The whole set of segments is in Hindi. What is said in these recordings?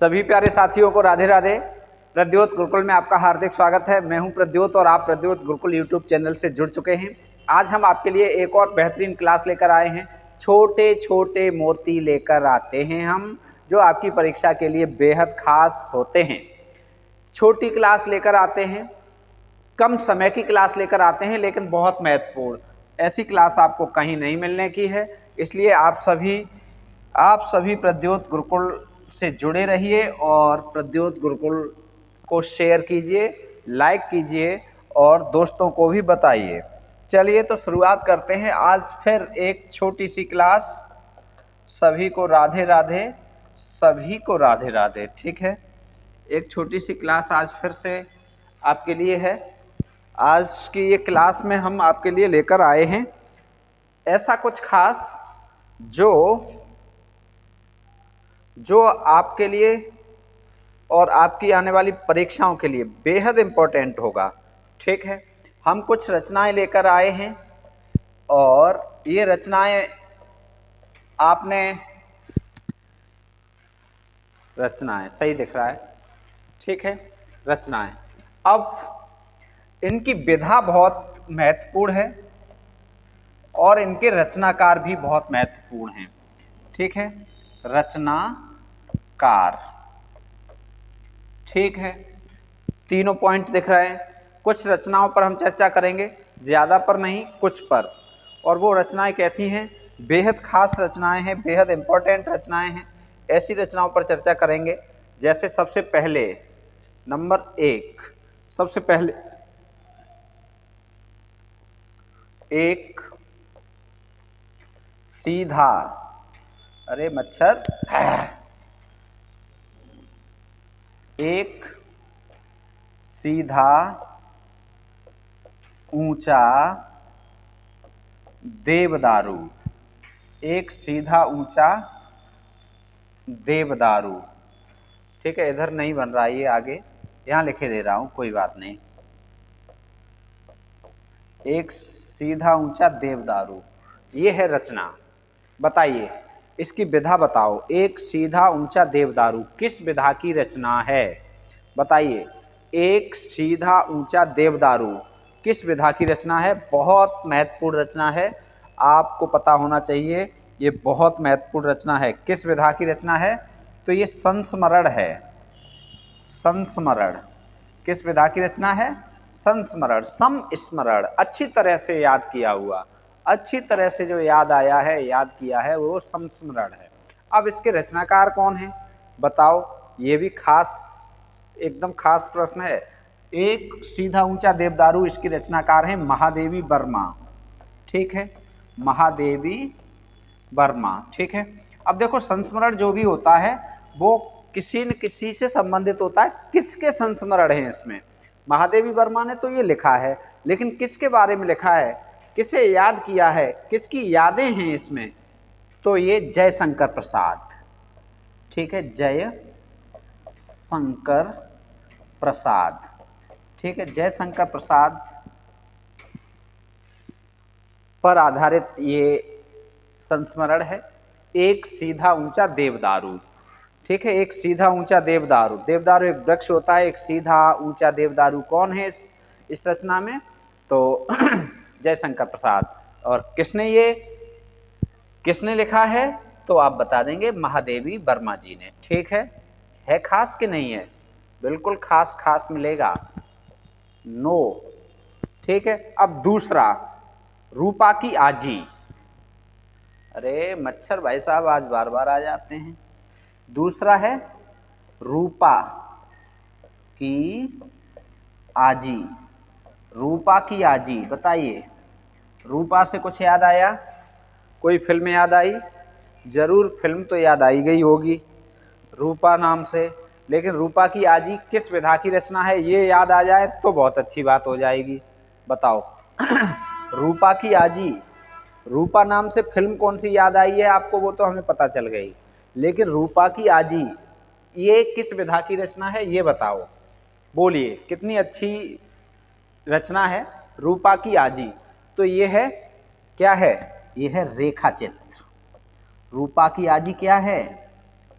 सभी प्यारे साथियों को राधे राधे। प्रद्योत गुरुकुल में आपका हार्दिक स्वागत है। मैं हूं प्रद्योत और आप प्रद्योत गुरुकुल यूट्यूब चैनल से जुड़ चुके हैं। आज हम आपके लिए एक और बेहतरीन क्लास लेकर आए हैं। छोटे छोटे मोती लेकर आते हैं हम, जो आपकी परीक्षा के लिए बेहद खास होते हैं। छोटी क्लास लेकर आते हैं, कम समय की क्लास लेकर आते हैं, लेकिन बहुत महत्वपूर्ण। ऐसी क्लास आपको कहीं नहीं मिलने की है, इसलिए आप सभी प्रद्योत गुरुकुल से जुड़े रहिए और प्रद्योत गुरुकुल को शेयर कीजिए, लाइक कीजिए और दोस्तों को भी बताइए। चलिए तो शुरुआत करते हैं। आज फिर एक छोटी सी क्लास। सभी को राधे राधे, सभी को राधे राधे। ठीक है, एक छोटी सी क्लास आज फिर से आपके लिए है। आज की ये क्लास में हम आपके लिए लेकर आए हैं ऐसा कुछ खास जो आपके लिए और आपकी आने वाली परीक्षाओं के लिए बेहद इम्पोर्टेंट होगा। ठीक है, हम कुछ रचनाएं लेकर आए हैं और ये रचनाएं रचनाएं सही दिख रहा है। ठीक है, रचनाएं। अब इनकी विधा बहुत महत्वपूर्ण है और इनके रचनाकार भी बहुत महत्वपूर्ण हैं। ठीक है, रचनाकार। ठीक है, तीनों पॉइंट दिख रहे हैं। कुछ रचनाओं पर हम चर्चा करेंगे, ज़्यादा पर नहीं, कुछ पर। और वो रचनाएं कैसी हैं? बेहद खास रचनाएं हैं, बेहद इम्पोर्टेंट रचनाएं हैं। ऐसी रचनाओं पर चर्चा करेंगे। जैसे सबसे पहले नंबर 1, सबसे पहले एक सीधा, अरे मच्छर, एक सीधा ऊंचा देवदारू। एक सीधा ऊंचा देवदारू। ठीक है, इधर नहीं बन रहा है, ये आगे यहां लिखे दे रहा हूं, कोई बात नहीं। एक सीधा ऊंचा देवदारू, ये है रचना। बताइए इसकी विधा बताओ। एक सीधा ऊंचा देवदारू किस विधा की रचना है? बताइए, एक सीधा ऊंचा देवदारू किस विधा की रचना है? बहुत महत्वपूर्ण रचना है, आपको पता होना चाहिए। ये बहुत महत्वपूर्ण रचना है। किस विधा की रचना है? तो ये संस्मरण है। संस्मरण किस विधा की रचना है? संस्मरण, समस्मरण, अच्छी तरह से याद किया हुआ, अच्छी तरह से जो याद आया है, याद किया है, वो संस्मरण है। अब इसके रचनाकार कौन है बताओ? ये भी खास, एकदम खास प्रश्न है। एक सीधा ऊंचा देवदारू, इसकी रचनाकार है महादेवी वर्मा। ठीक है, महादेवी वर्मा। ठीक है, अब देखो संस्मरण जो भी होता है वो किसी न किसी से संबंधित होता है। किसके संस्मरण है इसमें? महादेवी वर्मा ने तो ये लिखा है, लेकिन किसके बारे में लिखा है, किसे याद किया है, किसकी यादें हैं इसमें? तो ये जयशंकर प्रसाद। ठीक है, जय शंकर प्रसाद। ठीक है, जयशंकर प्रसाद पर आधारित ये संस्मरण है। एक सीधा ऊंचा देवदारू। ठीक है, एक सीधा ऊंचा देवदारू। देवदारू एक वृक्ष होता है। एक सीधा ऊंचा देवदारू कौन है इस रचना में? तो जयशंकर प्रसाद। और किसने लिखा है? तो आप बता देंगे महादेवी वर्मा जी ने। ठीक है खास कि नहीं है? बिल्कुल खास, खास मिलेगा। नो। ठीक है, अब दूसरा, रूपा की आजी। अरे मच्छर भाई साहब आज बार बार आ जाते हैं। दूसरा है रूपा की आजी। रूपा की आजी, बताइए रूपा से कुछ याद आया? कोई फिल्म याद आई? जरूर फिल्म तो याद आई गई होगी रूपा नाम से, लेकिन रूपा की आजी किस विधा की रचना है ये याद आ जाए तो बहुत अच्छी बात हो जाएगी। बताओ रूपा की आजी, रूपा नाम से फिल्म कौन सी याद आई है आपको? वो तो हमें पता चल गई, लेकिन रूपा की आजी ये किस विधा की रचना है ये बताओ। बोलिए, कितनी अच्छी रचना है रूपा की आजी। तो ये है, क्या है? ये है रेखा चित्र। रूपा की आजी क्या है?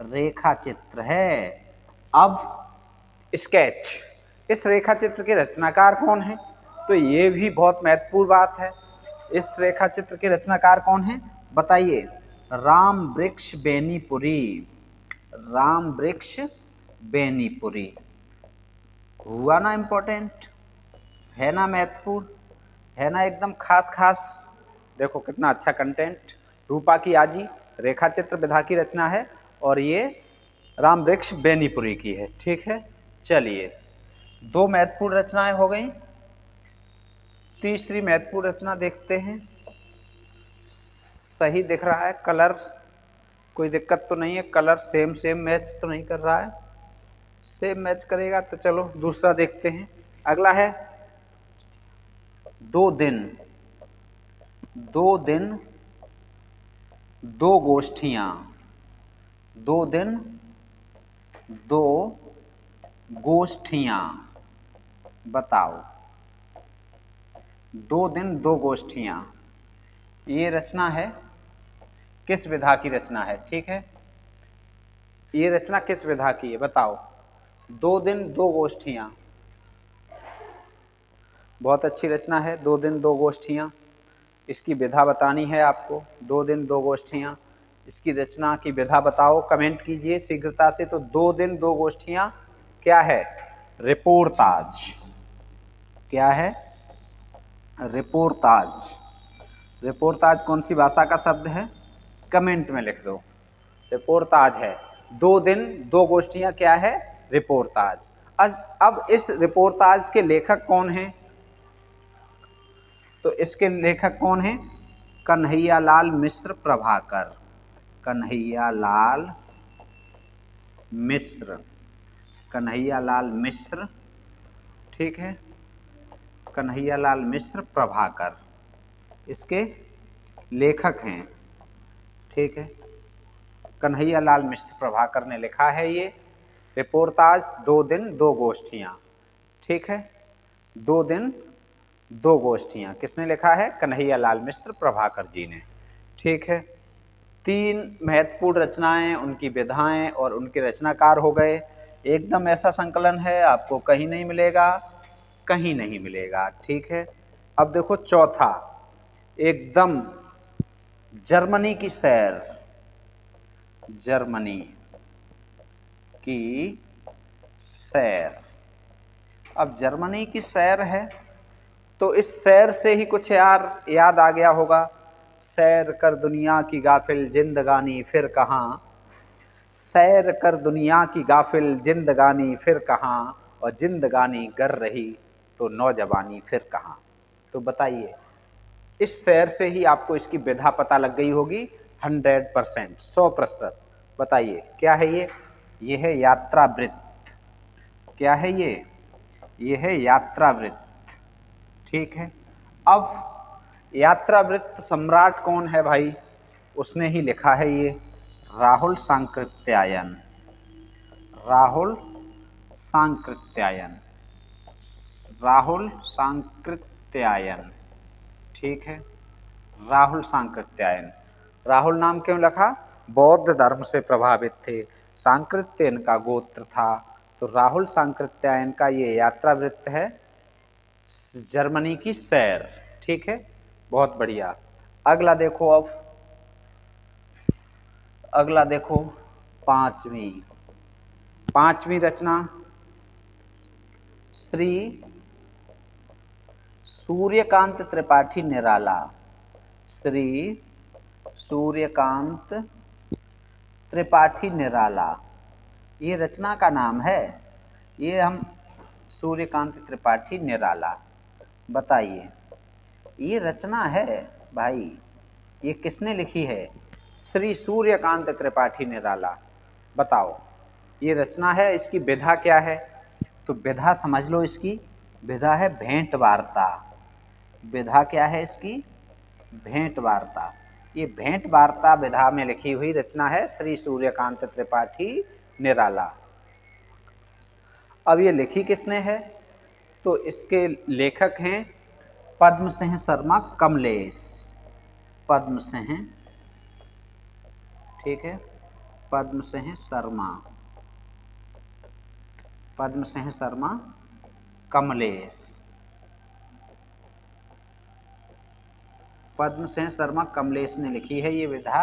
रेखा चित्र है। अब स्केच, इस रेखा चित्र के रचनाकार कौन है? तो ये भी बहुत महत्वपूर्ण बात है। इस रेखा चित्र के रचनाकार कौन है बताइए? राम वृक्ष बेनीपुरी। राम वृक्ष बेनीपुरी। हुआ ना इम्पोर्टेंट, है ना महत्वपूर्ण, है ना एकदम खास खास। देखो कितना अच्छा कंटेंट। रूपा की आजी रेखा चित्र विधा की रचना है और ये राम वृक्ष बेनीपुरी की है। ठीक है, चलिए 2 महत्वपूर्ण रचनाएं हो गई। तीसरी महत्वपूर्ण रचना देखते हैं। सही दिख रहा है कलर, कोई दिक्कत तो नहीं है? कलर सेम मैच तो नहीं कर रहा है? सेम मैच करेगा तो चलो दूसरा देखते हैं। अगला है 2 दिन 2 गोष्ठियां। 2 दिन 2 गोष्ठियां, बताओ। 2 दिन 2 गोष्ठियां, ये रचना है किस विधा की रचना है? ठीक है, ये रचना किस विधा की है बताओ? 2 दिन 2 गोष्ठियां, बहुत अच्छी रचना है। 2 दिन 2 गोष्ठियां, इसकी विधा बतानी है आपको। 2 दिन 2 गोष्ठियां, इसकी रचना की विधा बताओ, कमेंट कीजिए शीघ्रता से। तो 2 दिन 2 गोष्ठियां क्या है? रिपोर्ताज। क्या है? रिपोर्ताज। रिपोर्ताज कौन सी भाषा का शब्द है? कमेंट में लिख दो। रिपोर्ताज है। 2 दिन 2 गोष्ठियां क्या है? रिपोर्ताज। अब इस रिपोर्ताज के लेखक कौन हैं? तो इसके लेखक कौन हैं? कन्हैयालाल मिश्र प्रभाकर। कन्हैयालाल मिश्र। कन्हैयालाल मिश्र, ठीक है, कन्हैयालाल मिश्र प्रभाकर इसके लेखक हैं। ठीक है, कन्हैयालाल मिश्र प्रभाकर ने लिखा है ये रिपोर्ताज 2 दिन 2 गोष्ठियाँ। ठीक है, 2 दिन 2 गोष्ठियाँ किसने लिखा है? कन्हैयालाल मिश्र प्रभाकर जी ने। ठीक है, 3 महत्वपूर्ण रचनाएं, उनकी विधाएं और उनके रचनाकार हो गए। एकदम ऐसा संकलन है आपको कहीं नहीं मिलेगा, कहीं नहीं मिलेगा। ठीक है, अब देखो चौथा, एकदम जर्मनी की सैर। जर्मनी की सैर। अब जर्मनी की सैर है तो इस सैर से ही कुछ याद आ गया होगा। सैर कर दुनिया की गाफिल जिंदगानी फिर कहाँ। सैर कर दुनिया की गाफिल जिंदगानी फिर कहाँ, और जिंदगानी गर रही तो नौजवानी फिर कहाँ। तो बताइए, इस सैर से ही आपको इसकी विधा पता लग गई होगी 100%, 100%। बताइए क्या है ये? ये है यात्रावृत्त। क्या है ये? ये है यात्रावृत्त। ठीक है, अब यात्रावृत्त सम्राट कौन है भाई? उसने ही लिखा है ये, राहुल सांकृत्यायन। राहुल सांकृत्यायन। राहुल सांकृत्यायन। ठीक है, राहुल सांकृत्यायन। राहुल नाम क्यों रखा? बौद्ध धर्म से प्रभावित थे, सांकृत्य इनका गोत्र था। तो राहुल सांकृत्यायन का ये यात्रावृत्त है जर्मनी की सैर। ठीक है, बहुत बढ़िया। अगला देखो, अब अगला देखो, पांचवी रचना श्री सूर्यकांत त्रिपाठी निराला। श्री सूर्यकांत त्रिपाठी निराला, ये रचना का नाम है। ये हम सूर्यकांत त्रिपाठी निराला, बताइए ये रचना है भाई, ये किसने लिखी है? श्री सूर्यकांत त्रिपाठी निराला। बताओ ये रचना है, इसकी विधा क्या है? तो विधा समझ लो, इसकी विधा है भेंट वार्ता। विधा क्या है इसकी? भेंट वार्ता। ये भेंट वार्ता विधा में लिखी हुई रचना है श्री सूर्यकांत त्रिपाठी निराला। अब ये लिखी किसने है? तो इसके लेखक हैं पद्म सिंह शर्मा कमलेश। पद्म सिंह, ठीक है, पद्म सिंह शर्मा पद्म सिंह शर्मा कमलेश। पद्म सिंह शर्मा कमलेश ने लिखी है ये विधा,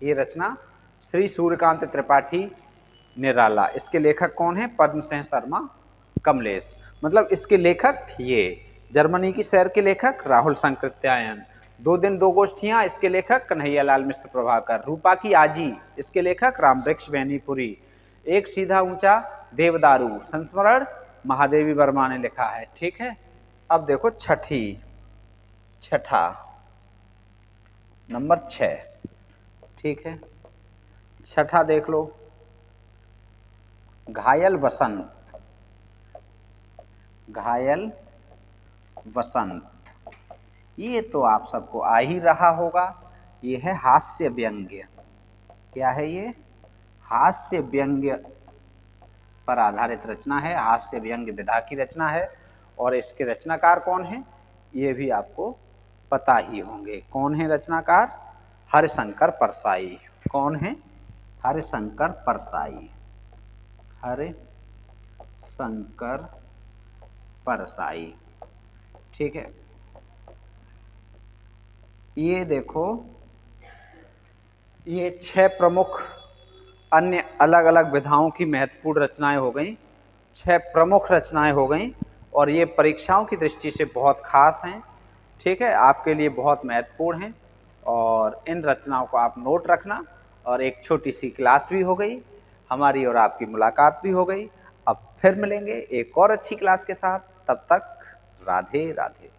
ये रचना श्री सूर्यकांत त्रिपाठी निराला। इसके लेखक कौन है? पद्म सिंह शर्मा कमलेश। मतलब इसके लेखक ये जर्मनी की शहर के लेखक राहुल संकृत्यायन। 2 दिन 2 गोष्ठियां, इसके लेखक कन्हैयालाल मिश्र प्रभाकर। रूपा की आजी, इसके लेखक रामवृक्ष बैनीपुरी। एक सीधा ऊंचा देवदारू, संस्मरण महादेवी वर्मा ने लिखा है। ठीक है, अब देखो छठा नंबर 6। ठीक है, छठा देख लो, घायल बसंत। घायल बसंत, ये तो आप सबको आ ही रहा होगा। ये है हास्य व्यंग्य। क्या है ये? हास्य व्यंग्य पर आधारित रचना है, हास्य व्यंग्य विधा की रचना है। और इसके रचनाकार कौन है ये भी आपको पता ही होंगे। कौन है रचनाकार? हरिशंकर परसाई। कौन है? हरिशंकर परसाई। हरिशंकर परसाई। ठीक है, ये देखो, ये 6 प्रमुख अन्य अलग अलग विधाओं की महत्वपूर्ण रचनाएं हो गई। 6 प्रमुख रचनाएं हो गई और ये परीक्षाओं की दृष्टि से बहुत खास हैं। ठीक है, आपके लिए बहुत महत्वपूर्ण हैं और इन रचनाओं को आप नोट रखना। और एक छोटी सी क्लास भी हो गई हमारी और आपकी मुलाकात भी हो गई। अब फिर मिलेंगे एक और अच्छी क्लास के साथ। तब तक राधे राधे।